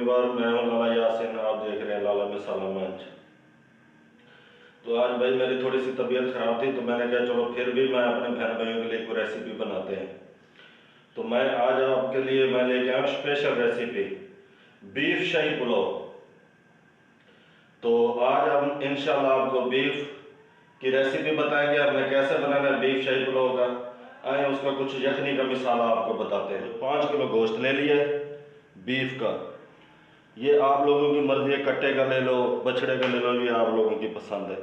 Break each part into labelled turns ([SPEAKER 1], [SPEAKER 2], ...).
[SPEAKER 1] Viewer, मैं हूं लाला यासिन। आप देख रहे हैं लाला मिसाला मंच। तो आज भाई मेरी थोड़ी सी तबीयत ख़राब थी, तो मैंने कहा चलो फिर भी मैं अपने बहन भाइयों के लिए कोई रेसिपी बनाते हैं। तो मैं आज आपके लिए मैं लेके आया स्पेशल रेसिपी बीफ शाही पुलाव। तो आज हम इंशाल्लाह आपको बीफ की रेसिपी बताएंगे, हमने कैसे बनाना है बीफ शाही पुलाव का। आए उसका कुछ यखनी का मिसाला आपको बताते हैं। 5 किलो गोश्त ले लिया बीफ का। ये आप लोगों की मर्जी है, कट्टे का ले लो, बछड़े का ले लो, ये आप लोगों की पसंद है।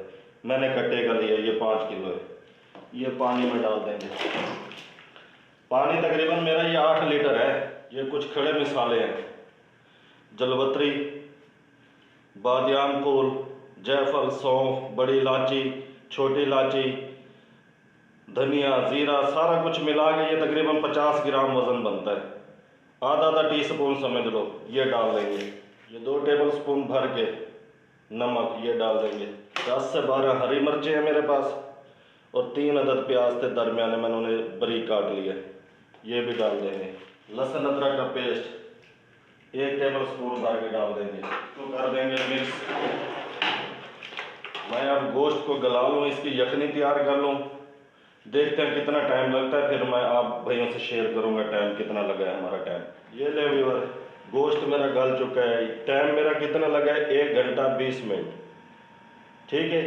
[SPEAKER 1] मैंने कट्टे का लिया, ये 5 किलो है। ये पानी में डाल देंगे। पानी तकरीबन मेरा ये 8 लीटर है। ये कुछ खड़े मिसाले हैं, जलवतरी, बादियान फूल, जायफल, सौंफ, बड़ी इलायची, छोटी इलायची, धनिया, ज़ीरा, सारा कुछ मिला के ये तकरीबन 50 ग्राम वज़न बनता है। आधा टी स्पून समझ लो ये डाल देंगे। ये 2 टेबल स्पून भर के नमक ये डाल देंगे। 10 से 12 हरी मिर्चें हैं मेरे पास और 3 अदद प्याज थे दरमियाने, मैंने उन्हें बारीक काट लिया, ये भी डाल देंगे। लहसुन अदरक का पेस्ट 1 टेबल स्पून भर के डाल देंगे। तो कर देंगे मिक्स। मैं अब गोश्त को गला लूँ, इसकी यखनी तैयार कर लूँ। देखते हैं कितना टाइम लगता है, फिर मैं आप भाइयों से शेयर करूंगा टाइम कितना लगा है हमारा टाइम। ये ले व्यूअर, गोश्त मेरा गल चुका है। टाइम मेरा कितना लगा है, 1 घंटा 20 मिनट। ठीक है,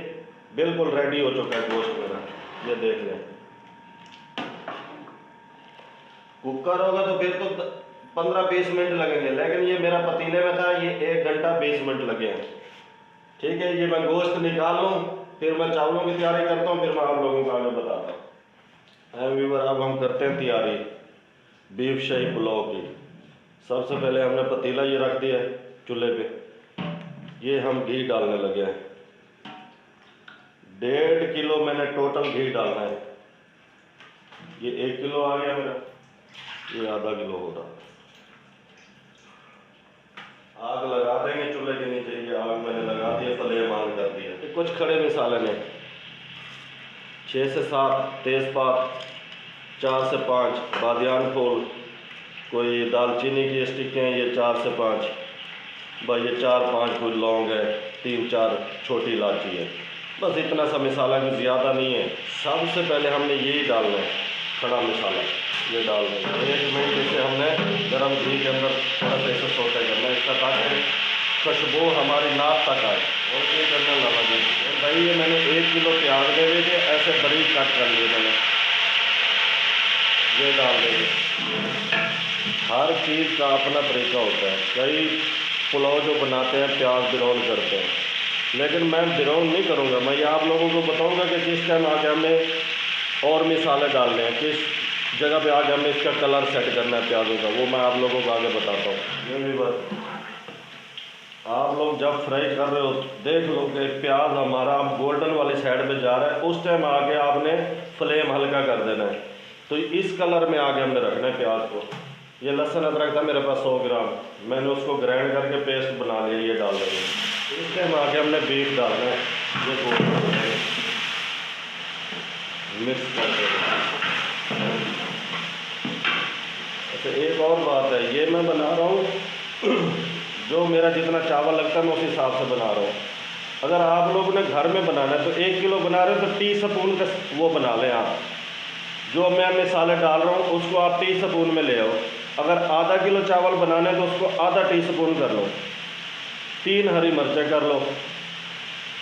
[SPEAKER 1] बिल्कुल रेडी हो चुका है गोश्त मेरा। ये देख लें। कुकर होगा तो फिर तो 15-20 मिनट लगेंगे, लेकिन ये मेरा पतीले में था, ये 1 घंटा 20 मिनट लगे हैं। ठीक है, ये मैं गोश्त निकाल लूँ, फिर मैं चावलों की तैयारी करता हूँ, फिर मैं आप लोगों को आगे बताता हूँ। व्यूअर, अब हम करते हैं तैयारी बीफ शाही पुलाव की। सबसे पहले हमने पतीला ये रख दिया है चूल्हे पे। ये हम घी डालने लगे हैं। 1.5 किलो मैंने टोटल घी डालना है। ये 1 किलो आ गया मेरा, ये आधा किलो हो रहा। आग लगा देंगे चूल्हे के नीचे। ये आग मैंने लगा दिया, फ्लेम ऑन कर दिया। कुछ खड़े मिसाले में 6 से 7 तेज़पात, 4 से 5 बादियान फूल, कोई दालचीनी की स्टिकें ये 4 से 5, भाई ये 4-5 कोई लौंग है, 3-4 छोटी इलायची है। बस इतना सा मिसाला भी ज़्यादा नहीं है। सबसे पहले हमने यही डालना है, खड़ा मिसाला ये डाल देंगे। 1 मिनट इसे हमने गर्म घी के अंदर थोड़ा सा इसे सौटे करना है, इसका ताकि खुशबू हमारी नाक तक आए। और क्या करना लाला जी, भाई ये मैंने 1 किलो प्याज ले लिए थे, ऐसे बारीक कट कर लिए मैंने, ये डाल देंगे। हर चीज़ का अपना तरीका होता है। कई पुलाव जो बनाते हैं प्याज बिरौन करते हैं, लेकिन मैं बिरौन नहीं करूँगा। मैं ये आप लोगों को बताऊँगा कि किस टाइम आगे हमें और मिसाले डालने हैं, किस जगह पे आगे हमें इसका कलर सेट करना है प्याजों का, वो मैं आप लोगों को आगे बताता हूँ। ये भी बस आप लोग जब फ्राई कर रहे हो देख लो कि प्याज हमारा गोल्डन वाली साइड पे जा रहा है, उस टाइम आगे आपने फ्लेम हल्का कर देना है। तो इस कलर में आगे हमने रखना है प्याज को। ये लहसुन अदरक था मेरे पास 100 ग्राम, मैंने उसको ग्राइंड करके पेस्ट बना लिया, ये डाल देंगे। इस टाइम आगे हमने बीफ डालना है, ये मिक्स कर देंगे। अच्छा, एक और बात है, ये मैं बना रहा हूँ जो मेरा जितना चावल लगता है मैं उस हिसाब से बना रहा हूँ। अगर आप लोगों ने घर में बनाना है तो 1 किलो बना रहे हो तो टी स्पून का वो बना लें आप। जो मैं मिसाले डाल रहा हूँ उसको आप टी स्पून में ले आओ। अगर आधा किलो चावल बनाना है तो उसको आधा टी स्पून कर लो। 3 हरी मिर्चें कर लो।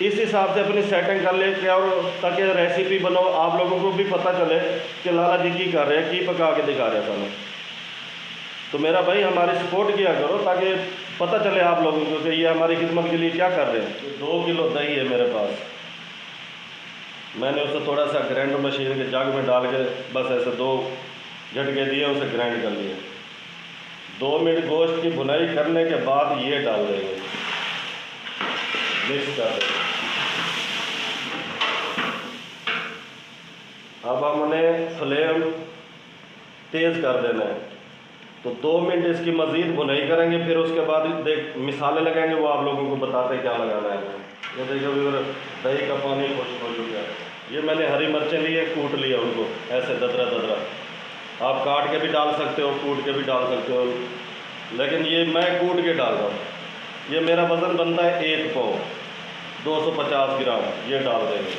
[SPEAKER 1] इस हिसाब से अपनी सेटिंग कर ले और ताकि रेसिपी बनाओ, आप लोगों को भी पता चले कि लाला जी की कर रहे हैं, की पका के दिखा रहे हैं सामने। तो मेरा भाई हमारी सपोर्ट किया करो ताकि पता चले आप लोगों को कि ये हमारी खिदमत के लिए क्या कर रहे हैं। 2 किलो दही है मेरे पास, मैंने उसे थोड़ा सा ग्राइंडर मशीन के जग में डाल के बस ऐसे 2 झटके दिए, उसे ग्राइंड कर लिए। 2 मिनट गोश्त की भुनाई करने के बाद ये डाल देंगे, मिक्स कर देंगे। अब हमने फ्लेम तेज़ कर देना है। तो 2 मिनट इसकी मज़ीद भुनाई करेंगे, फिर उसके बाद देख मिसाले लगाएंगे, वो आप लोगों को बताते हैं क्या लगाना है। ये देखो व्यूअर, दही का पानी खुश्क हो चुका है। ये मैंने हरी मिर्चें ली है, कूट लिया उनको ऐसे ददरा ददरा। आप काट के भी डाल सकते हो, कूट के भी डाल सकते हो। लेकिन ये मैं कूट के डाल रहा हूँ। ये मेरा वज़न बनता है 1 पाव 250 ग्राम, ये डाल देंगे।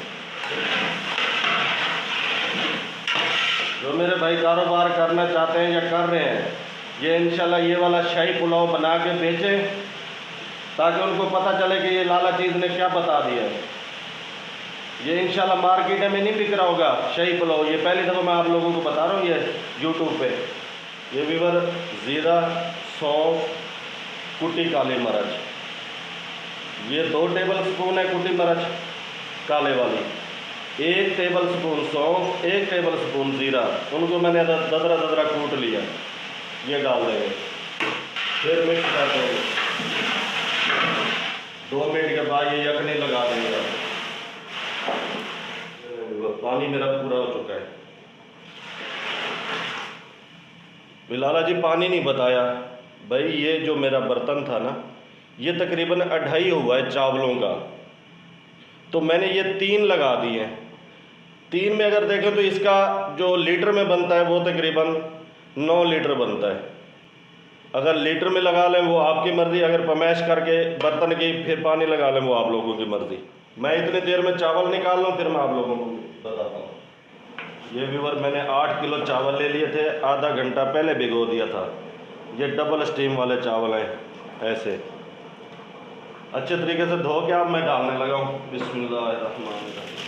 [SPEAKER 1] जो मेरे भाई कारोबार करना चाहते हैं या कर रहे हैं, ये इंशाल्लाह ये वाला शाही पुलाव बना के बेचें, ताकि उनको पता चले कि ये लाला चीज़ ने क्या बता दिया है। ये इंशाल्लाह मार्केट में नहीं बिक रहा होगा शाही पुलाव, ये पहली दफ़ा मैं आप लोगों को बता रहा हूँ ये यूट्यूब पे। ये व्यूअर ज़ीरा, सौंफ, कुटी काली मिर्च, ये 2 टेबल स्पून है कुटी मिर्च काले वाली, 1 टेबल स्पून सौंफ, 1 टेबल स्पून ज़ीरा, उनको मैंने ददरा ददरा कूट लिया, ये डाल देंगे। फिर मिक्स कर देंगे। 2 मिनट के बाद ये यखनी लगा देंगे। पानी मेरा पूरा हो चुका है। लाला जी पानी नहीं बताया भाई। ये जो मेरा बर्तन था ना, ये तकरीबन 2.5 हुआ है चावलों का, तो मैंने ये 3 लगा दिए हैं। 3 में अगर देखें तो इसका जो लीटर में बनता है वो तकरीबन 9 लीटर बनता है। अगर लीटर में लगा लें वो आपकी मर्ज़ी, अगर पमैश करके बर्तन की फिर पानी लगा लें वो आप लोगों की मर्ज़ी। मैं इतनी देर में चावल निकाल लूँ फिर मैं आप लोगों को बताता हूँ। ये व्यूअर मैंने 8 किलो चावल ले लिए थे, आधा घंटा पहले भिगो दिया था। ये डबल स्टीम वाले चावल हैं, ऐसे अच्छे तरीके से धो के अब मैं डालने लगा हूँ। बिस्मिल्लाहिर्रहमानिर्रहीम।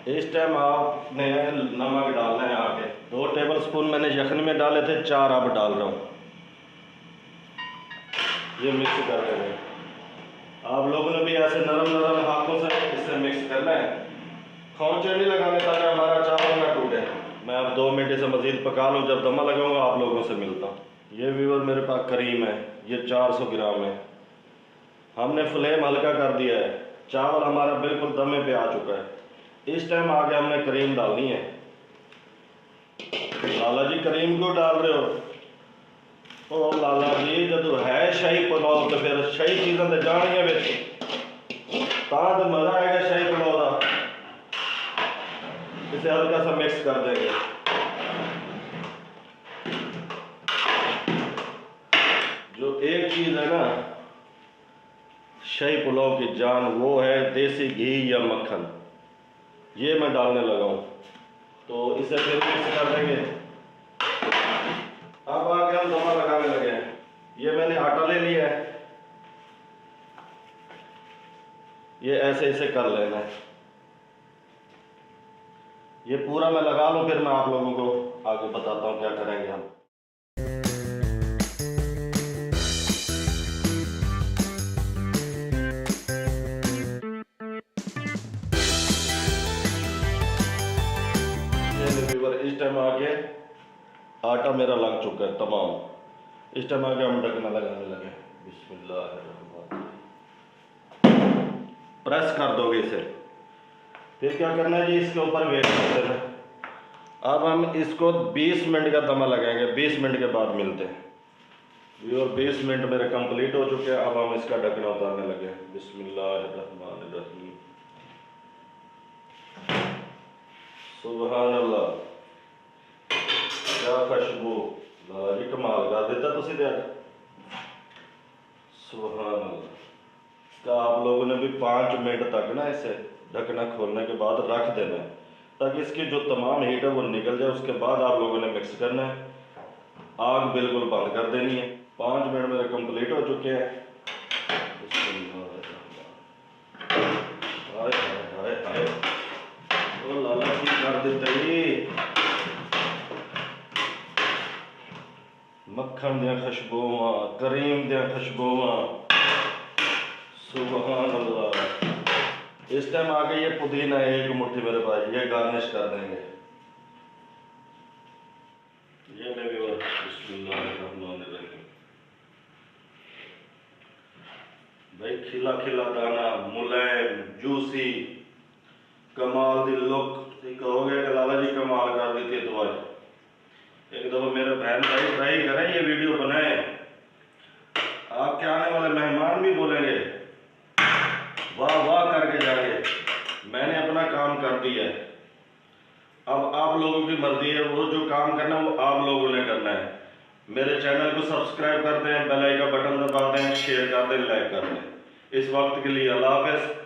[SPEAKER 1] इस टाइम आपने नमक डालना है आगे। 2 टेबल स्पून मैंने यखनी में डाले थे, 4 अब डाल रहा हूँ। ये मिक्स कर देंगे। आप लोगों ने भी ऐसे नरम नरम हाथों से इससे मिक्स करना है, खौंचे नहीं लगाने ताकि हमारा चावल ना टूटे। मैं अब 2 मिनट इसे मज़ीद पका लूँ, जब दमा लगाऊंगा आप लोगों से मिलता हूँ। ये व्यूअर मेरे पास करीम है, ये 400 ग्राम है। हमने फ्लेम हल्का कर दिया है, चावल हमारा बिल्कुल दमे पे आ चुका है। इस टाइम आगे हमने करीम डालनी है। लाला जी करीम क्यों डाल रहे हो? ओ लाला जी जब है शाही पुलाव तो फिर शाही चीज़ों तो जानिए बिच, तो मज़ा आएगा शाही पुलाव का। इसे हल्का सा मिक्स कर देंगे। जो एक चीज़ है ना शाही पुलाव की जान, वो है देसी घी या मक्खन। ये मैं डालने लगा हूँ, तो इसे फिर मिक्स कर देंगे। अब आगे हम दमा लगाने लगे हैं। ये मैंने आटा ले लिया है, ये ऐसे इसे कर लेना है। ये पूरा मैं लगा लूँ, फिर मैं आप लोगों को आगे बताता हूँ क्या करेंगे हम। इस टाइम आगे आटा मेरा लग चुका है तमाम। इस टाइम आगे हम ढकना लगाने लगे। बिस्मिल्लाह, प्रेस कर दोगे इसे। फिर क्या करना है जी, इसके ऊपर वेट कर देना। अब हम इसको 20 मिनट का दमा लगाएंगे। 20 मिनट के बाद मिलते हैं। और 20 मिनट मेरे कंप्लीट हो चुके हैं। अब हम इसका ढकना उतारने लगे। बिस्मिल्लाहिर्रहमानिर्रहीम। सुभान अल्लाह, क्या खुशबू। लाला जी कमाल कर देता तुसी ते। सुभान अल्लाह। इसका आप लोगों ने भी 5 मिनट तक ना इसे ढकना खोलने के बाद रख देना है, ताकि इसकी जो तमाम हीट है वो निकल जाए। उसके बाद आप लोगों ने मिक्स करना है। आग बिल्कुल बंद कर देनी है। 5 मिनट मेरे कंप्लीट हो चुके हैं। हाय हाय हाय, ओ लाला जी कर देते ही मक्खन दियां खुशबूआं, करीम दियां खुशबूआं। सुभान अल्लाह। इस टाइम आगे ये पुदीना 1 मुट्ठी मेरे पास, ये गार्निश कर देंगे। ये ले भी बिस्मिल्लाहिर्रहमानिर्रहीम। भाई खिला खिला दाना, मुलायम, जूसी, कमाल दी लुक। कहोगे कि लाला जी कमाल कर दी थी। तो एक दफ़ा मेरे बहन भाई ट्राई करें, ये वीडियो बनाए, आपके आने वाले मेहमान भी बोलेंगे वाह वाह करके जाएंगे। मैंने अपना काम कर दिया है। अब आप लोगों की मर्जी है, वो जो काम करना है वो आप लोगों ने करना है। मेरे चैनल को सब्सक्राइब कर दें, बेल आइकन बटन दबा दें, शेयर कर दें, लाइक कर दें। इस वक्त के लिए अल्लाह हाफ़िज़।